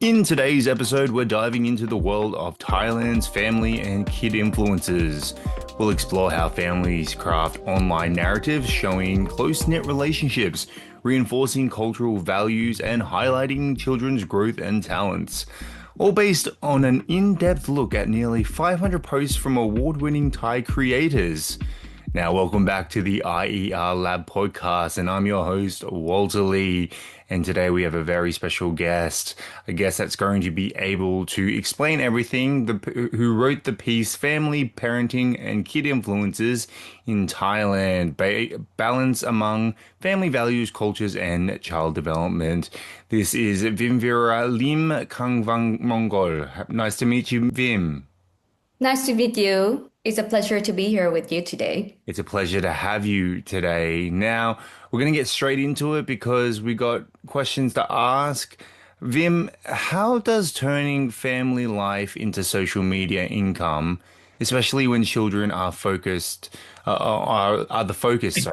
In today's episode, we're diving into the world of Thailand's family and kid influencers. We'll explore how families craft online narratives showing close-knit relationships, reinforcing cultural values, and highlighting children's growth and talents. All based on an in-depth look at nearly 500 posts from award-winning Thai creators. Now, welcome back to the IERLab Podcast, and I'm your host, Walter Lee. And today we have a very special guest, a guest that's going to be able to explain everything, who wrote the piece, Family, Parenting and Kid Influences in Thailand, Balance Among Family Values, Cultures and Child Development. This is Vimviriya Limkangvanmongkol. Nice to meet you, Vim. Nice to meet you. It's a pleasure to be here with you today. It's a pleasure to have you today. Now, we're going to get straight into it because we got questions to ask. Vim, how does turning family life into social media income, especially when children are the focus,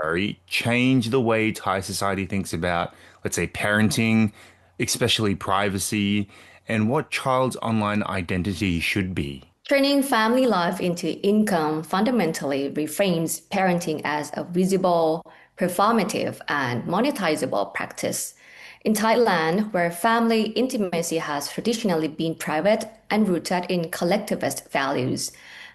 change the way Thai society thinks about, let's say, parenting, especially privacy, and what child's online identity should be? Turning family life into income fundamentally reframes parenting as a visible, performative, and monetizable practice. In Thailand, where family intimacy has traditionally been private and rooted in collectivist values,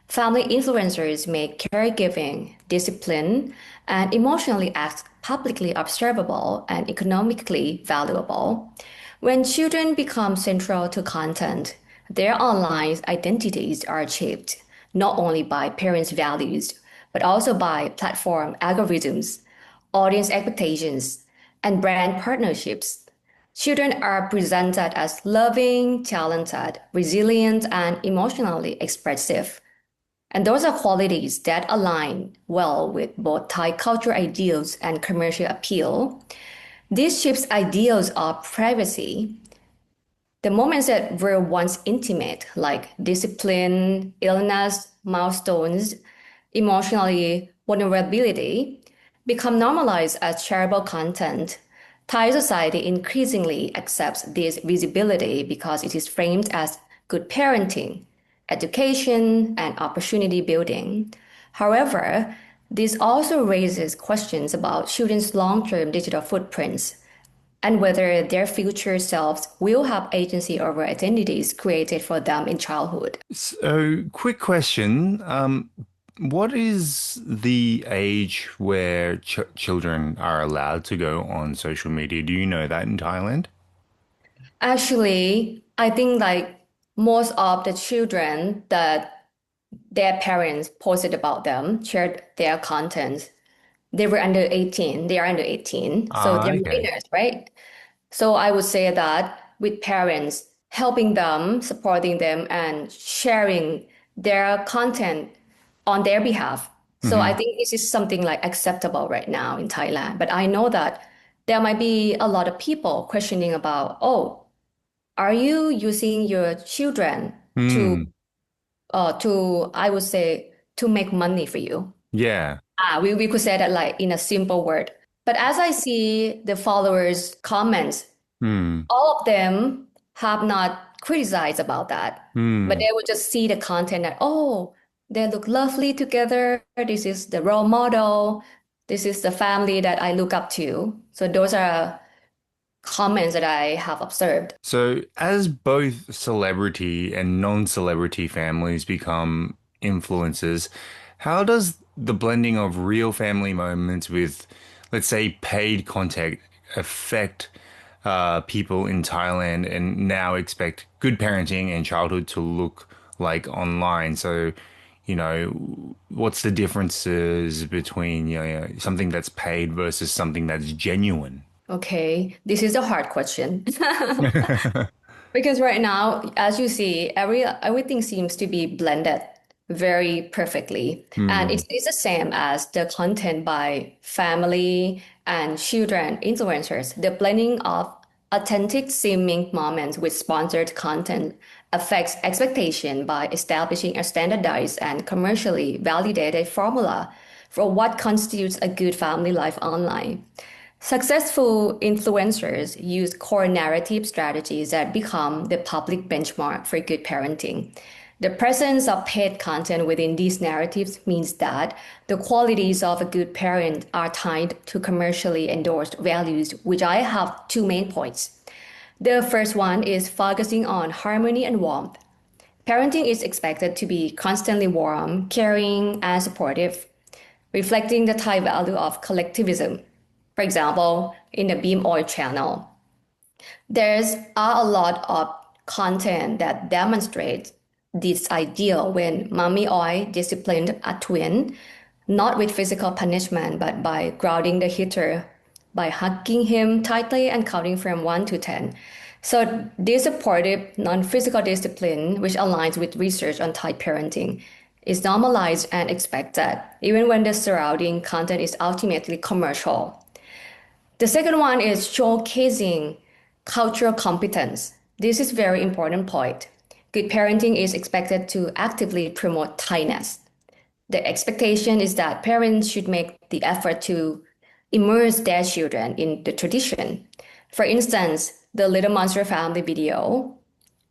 family influencers make caregiving, discipline, and emotionally acts publicly observable and economically valuable. When children become central to content, their online identities are shaped not only by parents' values, but also by platform algorithms, audience expectations, and brand partnerships. Children are presented as loving, talented, resilient, and emotionally expressive. And those are qualities that align well with both Thai cultural ideals and commercial appeal. This shapes ideals of privacy. The moments that were once intimate, like discipline, illness, milestones, emotionally vulnerability, become normalized as shareable content. Thai society increasingly accepts this visibility because it is framed as good parenting, education, and opportunity building. However, this also raises questions about children's long-term digital footprints and whether their future selves will have agency over identities created for them in childhood. So, quick question. What is the age where children are allowed to go on social media? Do you know that in Thailand? Actually, I think like most of the children that their parents posted about them, shared their content, they were under 18. They are under 18. So they're Okay. minors, right? So I would say that with parents helping them, supporting them, and sharing their content on their behalf. So I think this is something like acceptable right now in Thailand. But I know that there might be a lot of people questioning about, oh, are you using your children to Mm. I would say to make money for you? Yeah. We could say that like in a simple word. But as I see the followers' comments, Mm. all of them have not criticized about that, but Mm. they would just see the content that, oh, they look lovely together. This is the role model. This is the family that I look up to. So those are comments that I have observed. So, as both celebrity and non-celebrity families become influencers, how does the blending of real family moments with, let's say, paid content affect people in Thailand and now expect good parenting and childhood to look like online? So, what's the differences between, something that's paid versus something that's genuine? Okay, this is a hard question. Because right now, as you see, everything seems to be blended very perfectly. And Hmm. it's the same as the content by family and children influencers. The blending of authentic seeming moments with sponsored content affects expectation by establishing a standardized and commercially validated formula for what constitutes a good family life online. Successful influencers use core narrative strategies that become the public benchmark for good parenting. The presence of paid content within these narratives means that the qualities of a good parent are tied to commercially endorsed values, which I have two main points. The first one is focusing on harmony and warmth. Parenting is expected to be constantly warm, caring, and supportive, reflecting the Thai value of collectivism. For example, in the Beam Oil channel, there's a lot of content that demonstrates this ideal when Mommy Oil disciplined a twin, not with physical punishment, but by grounding the hitter, by hugging him tightly and counting from 1 to 10. So this supportive non-physical discipline, which aligns with research on Thai parenting, is normalized and expected, even when the surrounding content is ultimately commercial. The second one is showcasing cultural competence. This is a very important point. Good parenting is expected to actively promote Thainess. The expectation is that parents should make the effort to immerse their children in the tradition. For instance, the Little Monster family video,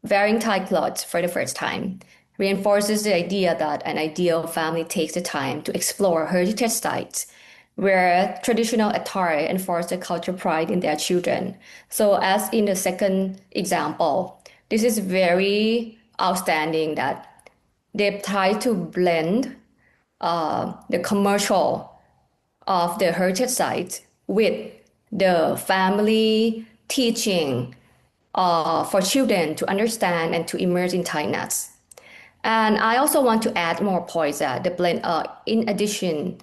wearing Thai clothes for the first time, reinforces the idea that an ideal family takes the time to explore heritage sites where traditional attire enforce the cultural pride in their children. So as in the second example, this is very outstanding that they try to blend the commercial of the heritage site with the family teaching for children to understand and to immerse in Thainess. And I also want to add more points that the blend, in addition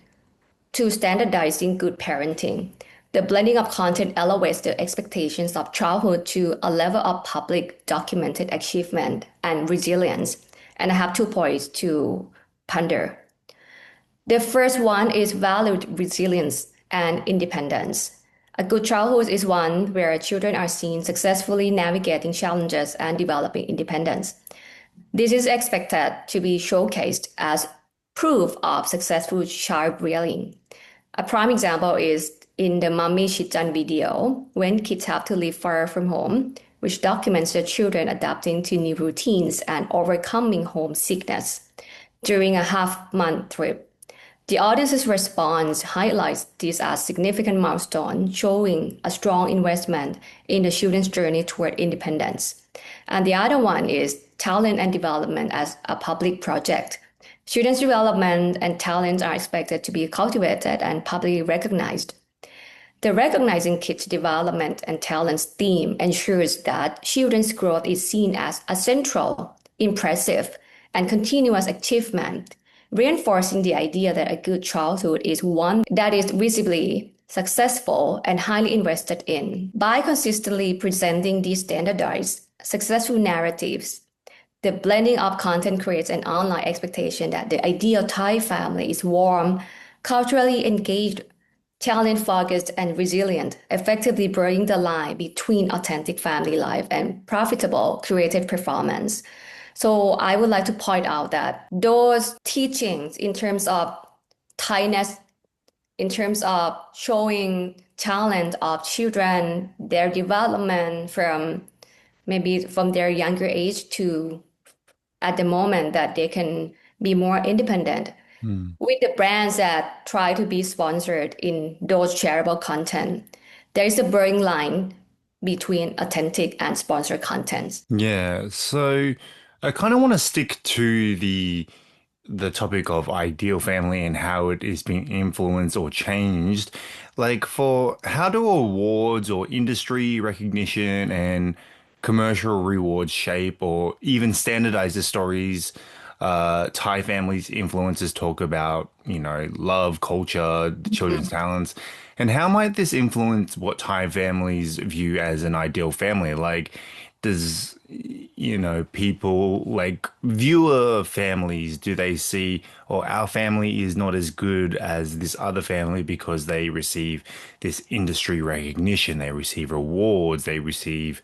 to standardizing good parenting, the blending of content elevates the expectations of childhood to a level of public documented achievement and resilience. And I have 2 points to ponder. The first one is valued resilience and independence. A good childhood is one where children are seen successfully navigating challenges and developing independence. This is expected to be showcased as proof of successful child rearing. A prime example is in the Mummy Shichan video, when kids have to live far from home, which documents the children adapting to new routines and overcoming homesickness during a half-month trip. The audience's response highlights this as significant milestone, showing a strong investment in the children's journey toward independence. And the other one is talent and development as a public project. Students' development and talents are expected to be cultivated and publicly recognized. The Recognizing Kids' Development and Talents theme ensures that children's growth is seen as a central, impressive, and continuous achievement, reinforcing the idea that a good childhood is one that is visibly successful and highly invested in. By consistently presenting these standardized, successful narratives, the blending of content creates an online expectation that the ideal Thai family is warm, culturally engaged, talent-focused, and resilient, effectively blurring the line between authentic family life and profitable creative performance. So I would like to point out that those teachings in terms of Thainess, in terms of showing talent of children, their development from maybe from their younger age to at the moment that they can be more independent. With the brands that try to be sponsored in those shareable content, there is a blurring line between authentic and sponsored content. Yeah, so I kind of want to stick to the topic of ideal family and how it is being influenced or changed. Like, for how do awards or industry recognition and commercial rewards shape or even standardize the stories Thai families influencers talk about, love, culture, the children's talents, and how might this influence what Thai families view as an ideal family? Like, does, people like viewer families, do they see, or our family is not as good as this other family because they receive this industry recognition, they receive awards, they receive,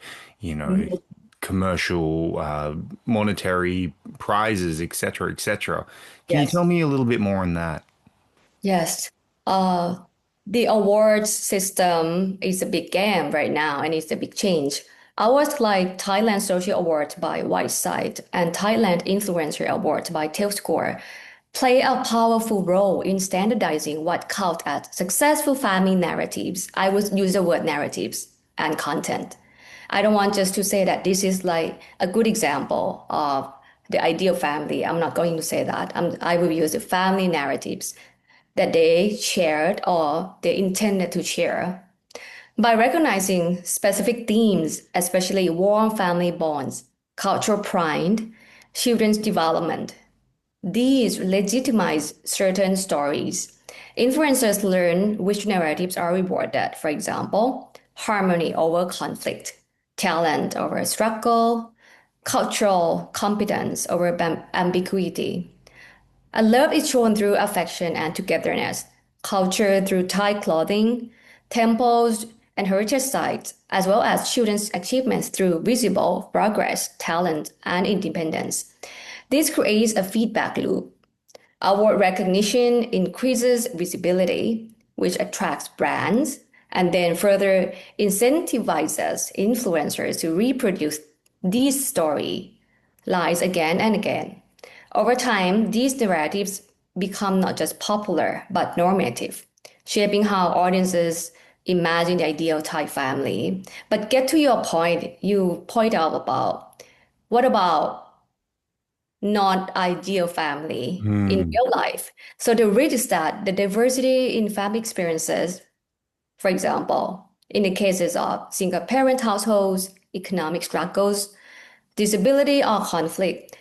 commercial, monetary prizes, etc., etc. Can you Yes. tell me a little bit more on that? Yes. Uh, The awards system is a big game right now and it's a big change. Awards like Thailand Social Awards by Whiteside and Thailand Influencer Awards by Tailscore play a powerful role in standardizing what counts as successful family narratives. I would use the word narratives and content. I don't want just to say that this is like a good example of the ideal family. I'm not going to say that. I will use the family narratives that they shared or they intended to share. By recognizing specific themes, especially warm family bonds, cultural pride, children's development, these legitimize certain stories. Influencers learn which narratives are rewarded, for example, harmony over conflict, talent over struggle, cultural competence over ambiguity. And love is shown through affection and togetherness, culture through Thai clothing, temples and heritage sites, as well as children's achievements through visible progress, talent, and independence. This creates a feedback loop. Award recognition increases visibility, which attracts brands, and then further incentivizes influencers to reproduce these storylines again and again. Over time, these narratives become not just popular, but normative, shaping how audiences imagine the ideal Thai family. But get to your point, you point out about what about not ideal family in Hmm. real life? So the risk is that the diversity in family experiences, for example, in the cases of single parent households, economic struggles, disability or conflict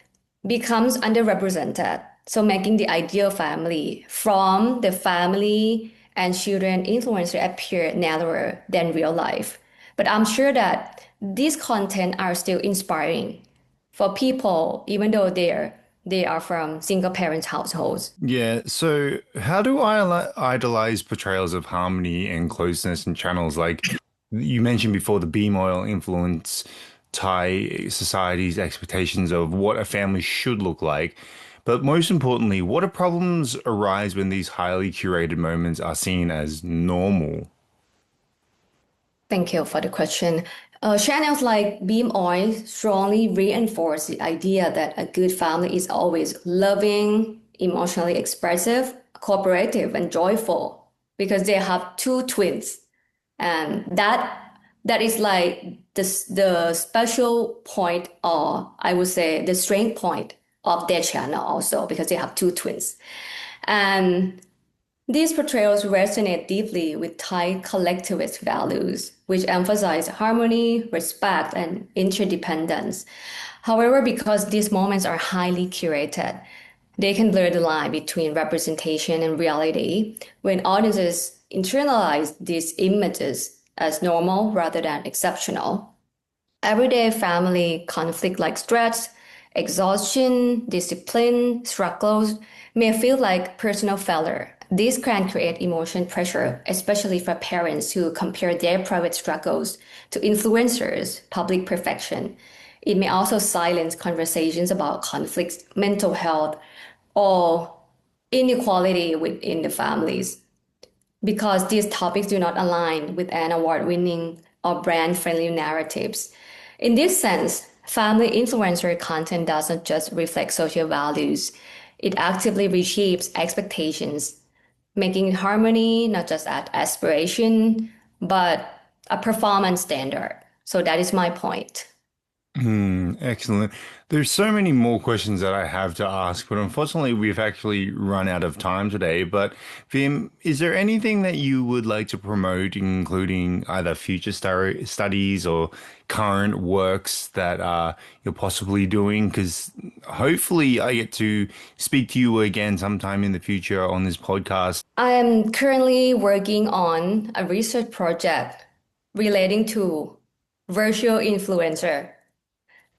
becomes underrepresented. So making the ideal family from the family and children influencer appear narrower than real life. But I'm sure that these content are still inspiring for people, even though they are from single parent households. Yeah, so how do I idolize portrayals of harmony and closeness in channels like you mentioned before, the beam oil influence Thai society's expectations of what a family should look like? But most importantly, what do problems arise when these highly curated moments are seen as normal? Thank you for the question. Channels like Beam Oil strongly reinforce the idea that a good family is always loving, emotionally expressive, cooperative, and joyful because they have two twins. And that is like the special point, or I would say the strength point of their channel also because they have two twins. And these portrayals resonate deeply with Thai collectivist values, which emphasize harmony, respect, and interdependence. However, because these moments are highly curated, they can blur the line between representation and reality when audiences internalize these images as normal rather than exceptional. Everyday family conflict like stress, exhaustion, discipline, struggles may feel like personal failure. This can create emotion pressure, especially for parents who compare their private struggles to influencers' public perfection. It may also silence conversations about conflicts, mental health, or inequality within the families because these topics do not align with an award-winning or brand-friendly narratives. In this sense, family influencer content doesn't just reflect social values, it actively reshapes expectations, making harmony not just an aspiration, but a performance standard. So that is my point. Excellent. There's so many more questions that I have to ask, but unfortunately, we've actually run out of time today. But Vim, is there anything that you would like to promote, including either future studies or current works that you're possibly doing? Because hopefully, I get to speak to you again sometime in the future on this podcast. I am currently working on a research project relating to virtual influencer.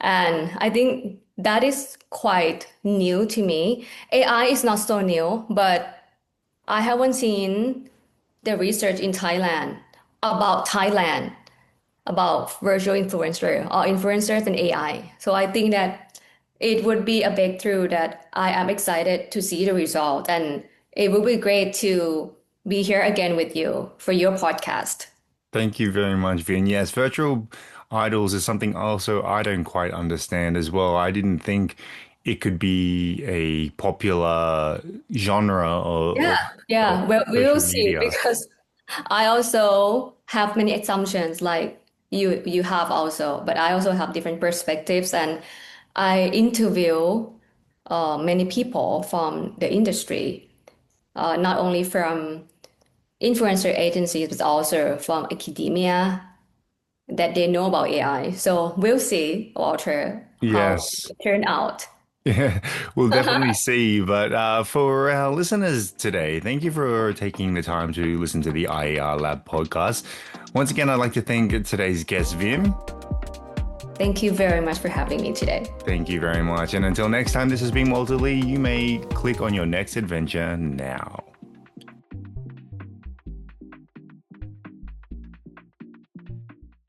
And I think that is quite new to me. AI is not so new, but I haven't seen the research in Thailand, about virtual influencer or influencers and AI. So I think that it would be a breakthrough that I am excited to see the result. And it would be great to be here again with you for your podcast. Thank you very much, Vin. Yes, virtual idols is something also I don't quite understand as well. I didn't think it could be a popular genre Yeah, of yeah. Well, we will social see media. because I also have many assumptions like you have also, but I also have different perspectives and I interview many people from the industry, not only from influencer agencies, but also from academia that they know about AI. So we'll see, Walter, how Yes. it turn out. Yeah, we'll definitely see. But for our listeners today, thank you for taking the time to listen to the IER Lab podcast. Once again, I'd like to thank today's guest, Vim. Thank you very much for having me today. Thank you very much. And until next time, this has been Walter Lee. You may click on your next adventure now.